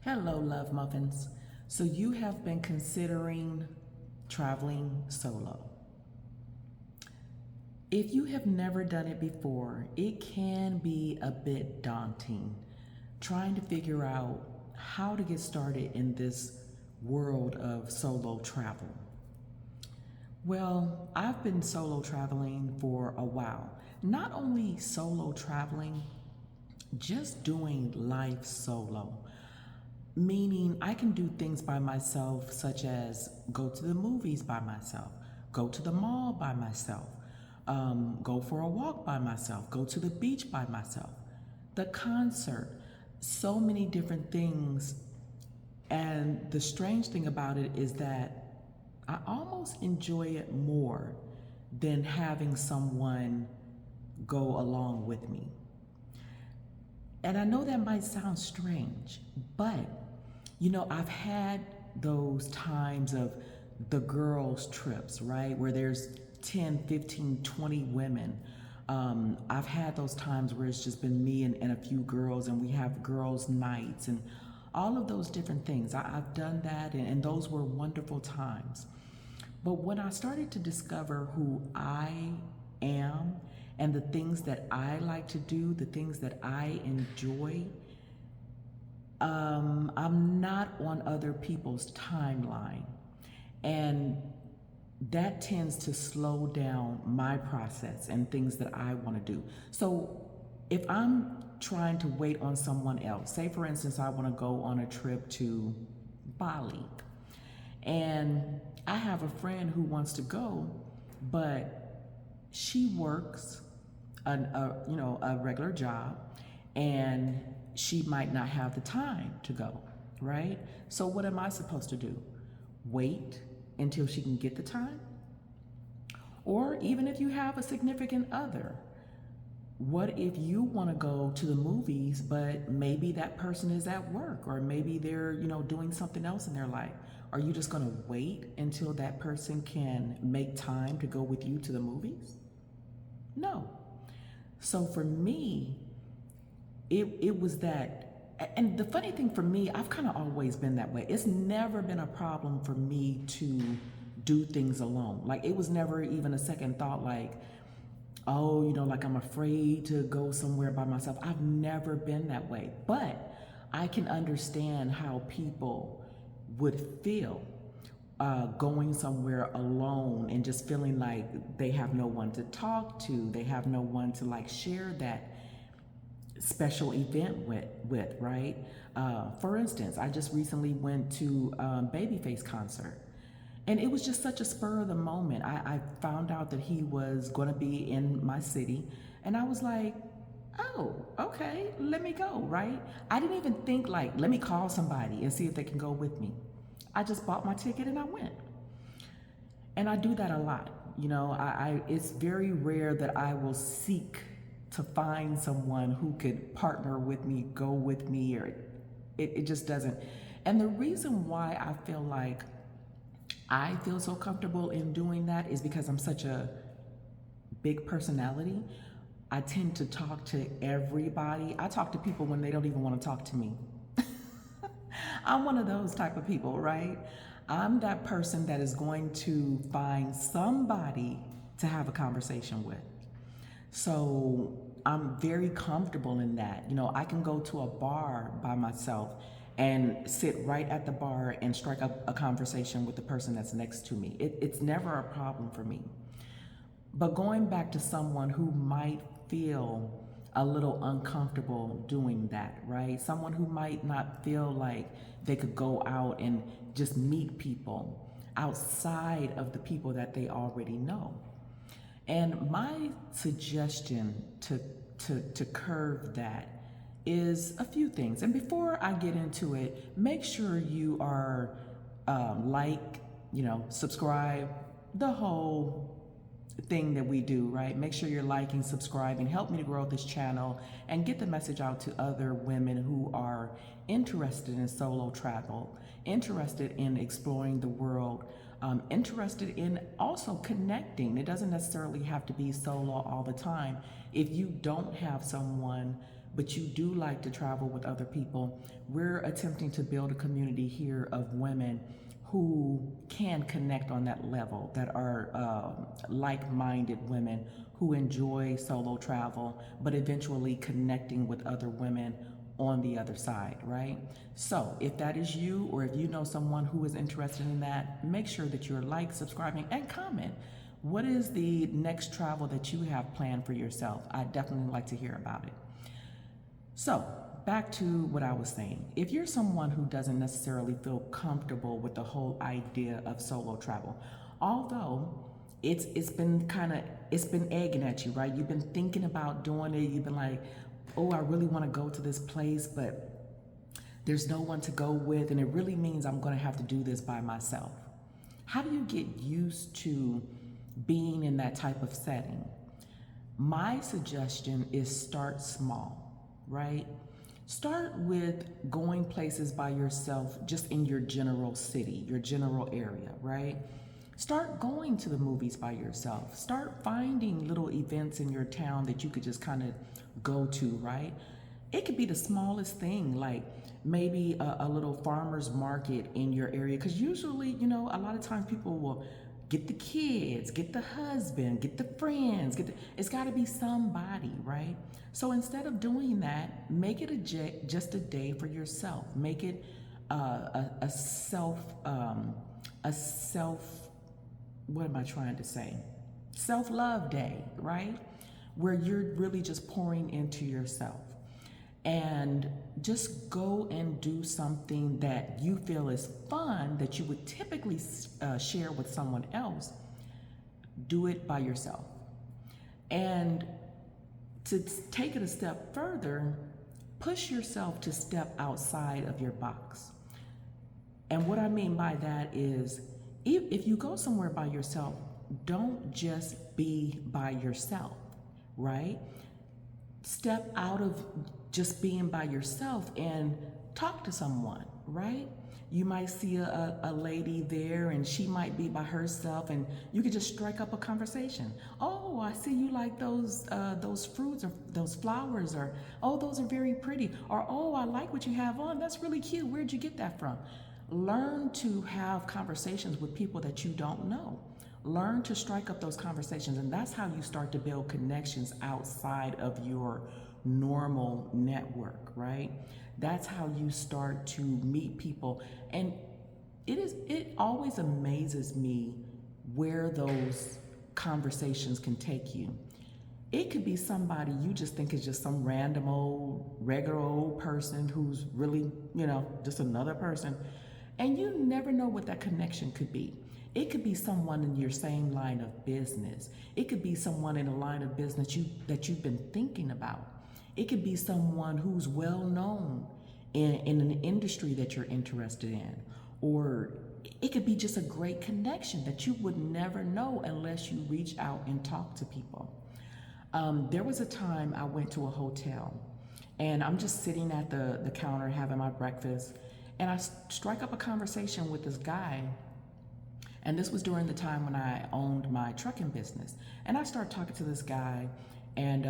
Hello, love muffins. So you have been considering traveling solo. If you have never done it before, it can be a bit daunting trying to figure out how to get started in this world of solo travel. Well, I've been solo traveling for a while. Not only solo traveling, just doing life solo. Meaning, I can do things by myself, such as go to the movies by myself, go to the mall by myself, go for a walk by myself, go to the beach by myself, the concert, so many different things. And the strange thing about it is that I almost enjoy it more than having someone go along with me. And I know that might sound strange, but I've had those times of the girls' trips, right? Where there's 10, 15, 20 women. I've had those times where it's just been me and a few girls, and we have girls' nights and all of those different things. I've done that, and those were wonderful times. But when I started to discover who I am and the things that I like to do, the things that I enjoy, I'm not on other people's timeline. And that tends to slow down my process and things that I want to do. So if I'm trying to wait on someone else, say for instance, I want to go on a trip to Bali, and I have a friend who wants to go, but she works a regular job, and she might not have the time to go, right? So what am I supposed to do? Wait until she can get the time? Or even if you have a significant other, what if you want to go to the movies, but maybe that person is at work, or maybe they're, doing something else in their life? Are you just going to wait until that person can make time to go with you to the movies? No. So for me, it was that. And the funny thing for me, I've kind of always been that way. It's never been a problem for me to do things alone. Like, it was never even a second thought like, oh, like I'm afraid to go somewhere by myself. I've never been that way. But I can understand how people would feel going somewhere alone and just feeling like they have no one to talk to, they have no one to like share that special event with, right? For instance, I just recently went to Babyface concert, and it was just such a spur of the moment. I found out that he was going to be in my city, and I was like, oh, okay, let me go, right? I didn't even think like, let me call somebody and see if they can go with me. I just bought my ticket and I went. And I do that a lot. It's very rare that I will seek to find someone who could partner with me, go with me, or it just doesn't. And the reason why I feel like I feel so comfortable in doing that is because I'm such a big personality. I tend to talk to everybody. I talk to people when they don't even want to talk to me. I'm one of those type of people, right? I'm that person that is going to find somebody to have a conversation with. So I'm very comfortable in that. I can go to a bar by myself and sit right at the bar and strike up a conversation with the person that's next to me. It's never a problem for me. But going back to someone who might feel a little uncomfortable doing that, right? Someone who might not feel like they could go out and just meet people outside of the people that they already know. And my suggestion to curve that is a few things. And before I get into it, make sure you are subscribe, the whole thing that we do, right? Make sure you're liking, subscribing, help me to grow this channel and get the message out to other women who are interested in solo travel, interested in exploring the world, interested in also connecting. It doesn't necessarily have to be solo all the time. If you don't have someone but you do like to travel with other people, we're attempting to build a community here of women who can connect on that level, that are like-minded women who enjoy solo travel, but eventually connecting with other women on the other side, right? So if that is you, or if you know someone who is interested in that, make sure that you're like, subscribing, and comment. What is the next travel that you have planned for yourself? I'd definitely like to hear about it. So back to what I was saying. If you're someone who doesn't necessarily feel comfortable with the whole idea of solo travel, although it's been egging at you, right? You've been thinking about doing it. You've been like, oh, I really want to go to this place, but there's no one to go with, and it really means I'm going to have to do this by myself. How do you get used to being in that type of setting? My suggestion is start small, right? Start with going places by yourself just in your general city, your general area, right? Start going to the movies by yourself. Start finding little events in your town that you could just kind of go to, right? It could be the smallest thing, like maybe a little farmer's market in your area. Because usually, you know, a lot of times people will get the kids, get the husband, get the friends, it's got to be somebody, right? So instead of doing that, make it just a day for yourself. Make it a self, what am I trying to say? Self-love day, right? Where you're really just pouring into yourself. And just go and do something that you feel is fun that you would typically share with someone else. Do it by yourself. And to take it a step further, push yourself to step outside of your box. And what I mean by that is, if you go somewhere by yourself, don't just be by yourself, right? Step out of just being by yourself and talk to someone, right? You might see a lady there and she might be by herself, and you could just strike up a conversation. Oh, I see you like those fruits or those flowers, or oh, those are very pretty, or oh, I like what you have on. That's really cute. Where'd you get that from? Learn to have conversations with people that you don't know. Learn to strike up those conversations, and that's how you start to build connections outside of your normal network, right? That's how you start to meet people. And it always amazes me where those conversations can take you. It could be somebody you just think is just some random old, regular old person who's really, you know, just another person. And you never know what that connection could be. It could be someone in your same line of business. It could be someone in a line of business that you've been thinking about. It could be someone who's well known in an industry that you're interested in. Or it could be just a great connection that you would never know unless you reach out and talk to people. There was a time I went to a hotel, and I'm just sitting at the counter having my breakfast, and I strike up a conversation with this guy. And this was during the time when I owned my trucking business. And I started talking to this guy, and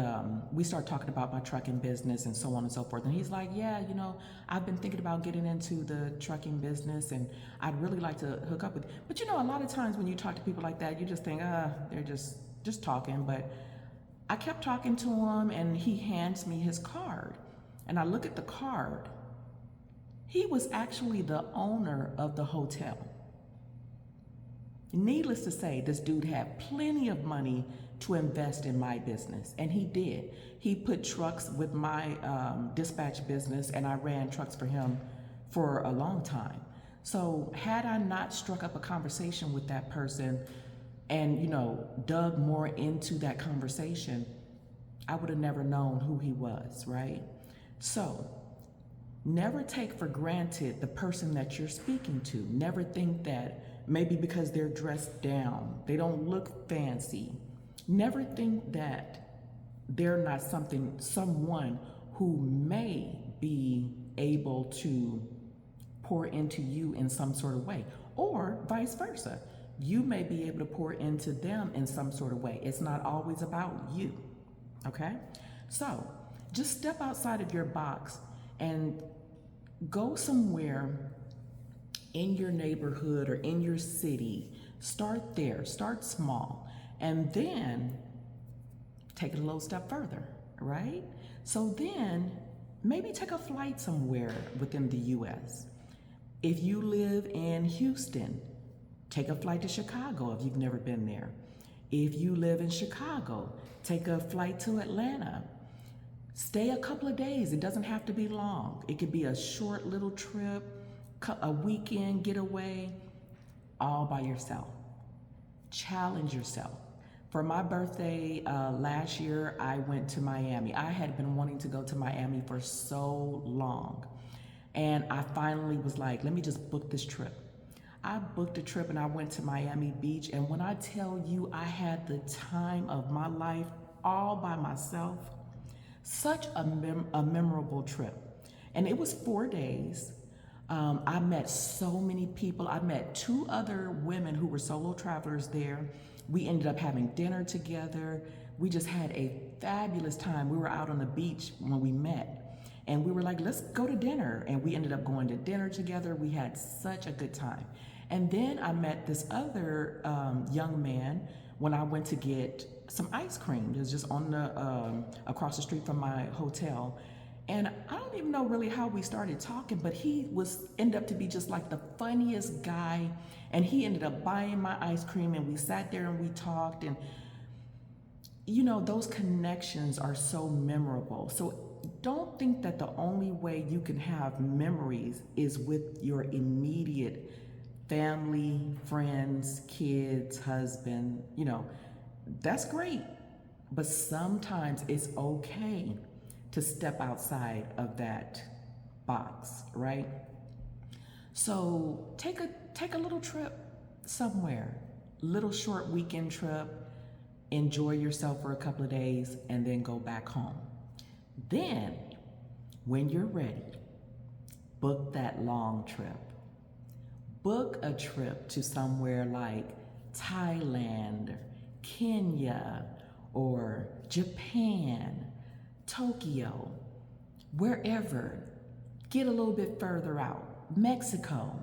we started talking about my trucking business and so on and so forth. And he's like, yeah, you know, I've been thinking about getting into the trucking business, and I'd really like to hook up with you. But you know, a lot of times when you talk to people like that, you just think, they're just talking. But I kept talking to him, and he hands me his card. And I look at the card. He was actually the owner of the hotel. Needless to say, this dude had plenty of money to invest in my business, and he did. He put trucks with my dispatch business, and I ran trucks for him for a long time. So had I not struck up a conversation with that person and, you know, dug more into that conversation, I would have never known who he was, right? So never take for granted the person that you're speaking to. Never think that maybe because they're dressed down, they don't look fancy. Never think that they're not someone who may be able to pour into you in some sort of way, or vice versa. You may be able to pour into them in some sort of way. It's not always about you, okay? So just step outside of your box and go somewhere in your neighborhood or in your city. Start there, start small, and then take it a little step further, right? So then maybe take a flight somewhere within the US. If you live in Houston, take a flight to Chicago if you've never been there. If you live in Chicago, take a flight to Atlanta. Stay a couple of days. It doesn't have to be long. It could be a short little trip, a weekend getaway, all by yourself. Challenge yourself. For my birthday last year, I went to Miami. I had been wanting to go to Miami for so long. And I finally was like, let me just book this trip. I booked a trip and I went to Miami Beach. And when I tell you I had the time of my life all by myself, such a memorable trip. And it was 4 days. I met so many people. I met 2 other women who were solo travelers there. We ended up having dinner together. We just had a fabulous time. We were out on the beach when we met, and we were like, let's go to dinner. And we ended up going to dinner together. We had such a good time. And then I met this other young man when I went to get some ice cream. It was just on the across the street from my hotel. And I don't even know really how we started talking, but he ended up to be just like the funniest guy. And he ended up buying my ice cream, and we sat there and we talked. And you know, those connections are so memorable. So don't think that the only way you can have memories is with your immediate family, friends, kids, husband. You know, that's great. But sometimes it's okay to step outside of that box, right? So take a little trip somewhere, little short weekend trip, enjoy yourself for a couple of days, and then go back home. Then, when you're ready, book that long trip. Book a trip to somewhere like Thailand, Kenya, or Japan, Tokyo, wherever. Get a little bit further out. Mexico,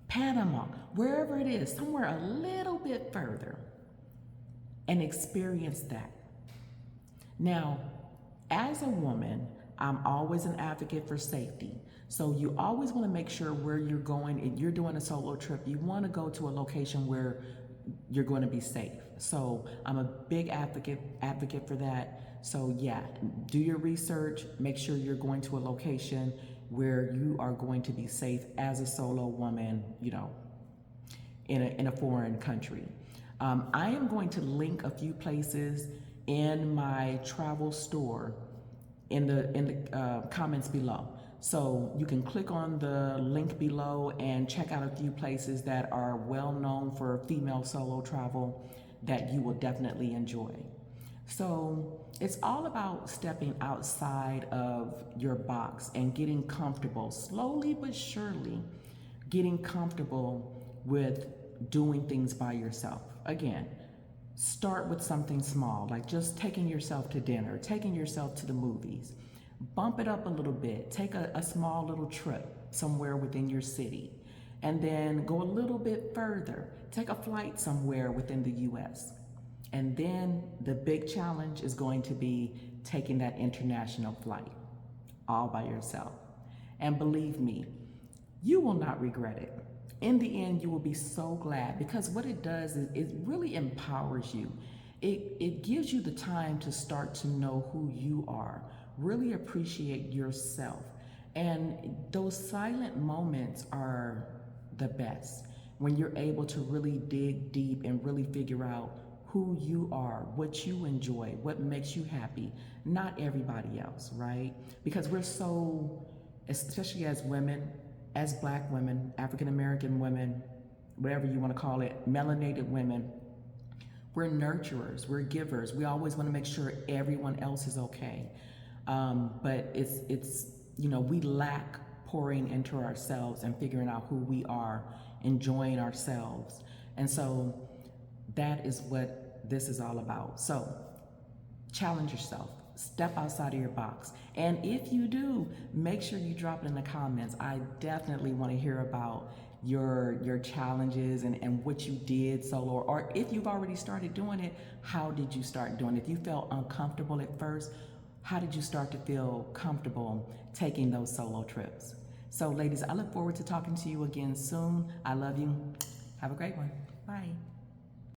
Panama, wherever it is, somewhere a little bit further, and experience that. Now, as a woman, I'm always an advocate for safety. So you always want to make sure where you're going, if you're doing a solo trip, you want to go to a location where you're going to be safe. So I'm a big advocate for that. So yeah, do your research, make sure you're going to a location where you are going to be safe as a solo woman, you know, in a foreign country. I am going to link a few places in my travel store in the comments below. So you can click on the link below and check out a few places that are well known for female solo travel that you will definitely enjoy. So it's all about stepping outside of your box and getting comfortable, slowly but surely, getting comfortable with doing things by yourself. Again, start with something small, like just taking yourself to dinner, taking yourself to the movies. Bump it up a little bit. Take a small little trip somewhere within your city, and then go a little bit further. Take a flight somewhere within the US. And then the big challenge is going to be taking that international flight all by yourself. And believe me, you will not regret it. In the end, you will be so glad, because what it does is it really empowers you. It gives you the time to start to know who you are, really appreciate yourself. And those silent moments are the best, when you're able to really dig deep and really figure out who you are, what you enjoy, what makes you happy, not everybody else, right? Because we're so, especially as women, as Black women, African American women, whatever you want to call it, melanated women, we're nurturers, we're givers. We always want to make sure everyone else is okay. But it's you know, we lack pouring into ourselves and figuring out who we are, enjoying ourselves. And so that is what this is all about. So challenge yourself, Step outside of your box. And if you do, make sure you drop it in the comments. I definitely want to hear about your challenges and what you did solo, or if you've already started doing it, how did you start doing it? If you felt uncomfortable at first, how did you start to feel comfortable taking those solo trips? So ladies, I look forward to talking to you again soon. I love you. Have a great one. Bye.